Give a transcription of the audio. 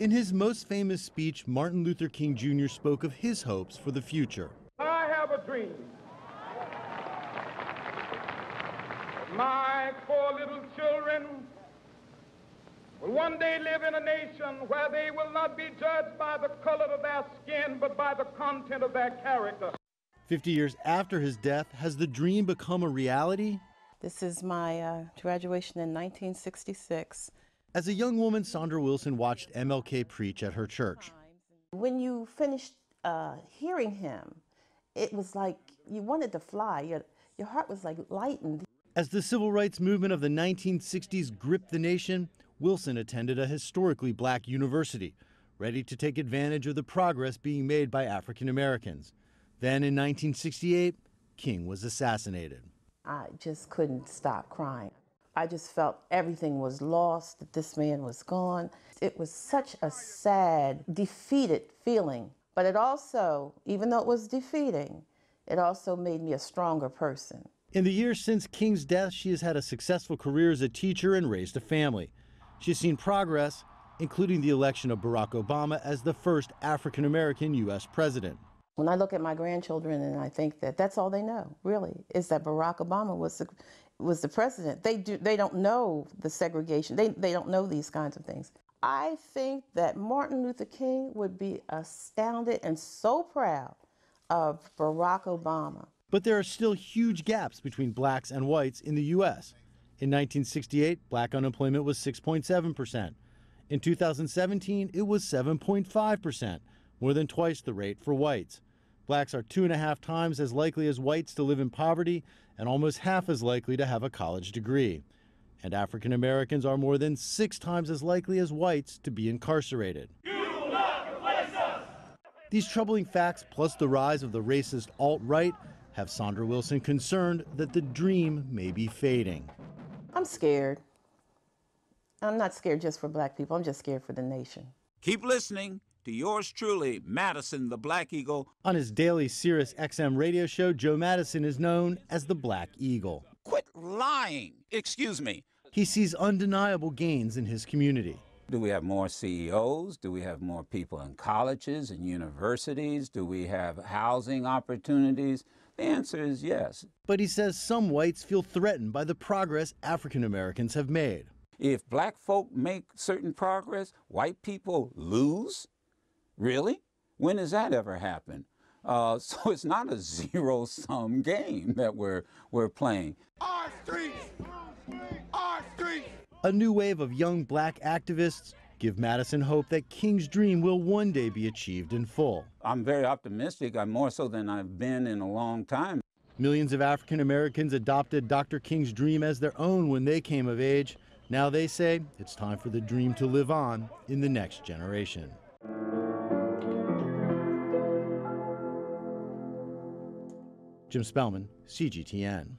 In his most famous speech, Martin Luther King Jr. spoke of his hopes for the future. I have a dream. My 4 little children will one day live in a nation where they will not be judged by the color of their skin, but by the content of their character. 50 years after his death, has the dream become a reality? This is my graduation in 1966. As a young woman, Sandra Wilson watched MLK preach at her church. When you finished hearing him, it was like you wanted to fly. Your heart was like lightened. As the civil rights movement of the 1960s gripped the nation, Wilson attended a historically black university, ready to take advantage of the progress being made by African Americans. Then in 1968, King was assassinated. I just couldn't stop crying. I just felt everything was lost, that this man was gone. It was such a sad, defeated feeling. But it also, even though it was defeating, it also made me a stronger person. In the years since King's death, she has had a successful career as a teacher and raised a family. She has seen progress, including the election of Barack Obama as the first African-American U.S. president. When I look at my grandchildren and I think that that's all they know, really, is that Barack Obama was the president. They don't know the segregation. They don't know these kinds of things. I think that Martin Luther King would be astounded and so proud of Barack Obama. But there are still huge gaps between blacks and whites in the U.S. In 1968, black unemployment was 6.7%. In 2017, it was 7.5%, more than twice the rate for whites. Blacks are 2.5 times as likely as whites to live in poverty and almost half as likely to have a college degree. And African Americans are more than 6 times as likely as whites to be incarcerated. You will not replace us! These troubling facts, plus the rise of the racist alt-right, have Sandra Wilson concerned that the dream may be fading. I'm scared. I'm not scared just for black people. I'm just scared for the nation. Keep listening to yours truly, Madison the Black Eagle. On his daily Sirius XM radio show, Joe Madison is known as the Black Eagle. Quit lying. Excuse me. He sees undeniable gains in his community. Do we have more CEOs? Do we have more people in colleges and universities? Do we have housing opportunities? The answer is yes. But he says some whites feel threatened by the progress African Americans have made. If black folk make certain progress, white people lose? Really? When does that ever happen? So it's not a zero-sum game that we're playing. Our streets! Our streets! A new wave of young black activists give Madison hope that King's dream will one day be achieved in full. I'm very optimistic. I'm more so than I've been in a long time. Millions of African Americans adopted Dr. King's dream as their own when they came of age. Now they say it's time for the dream to live on in the next generation. Jim Spellman, CGTN.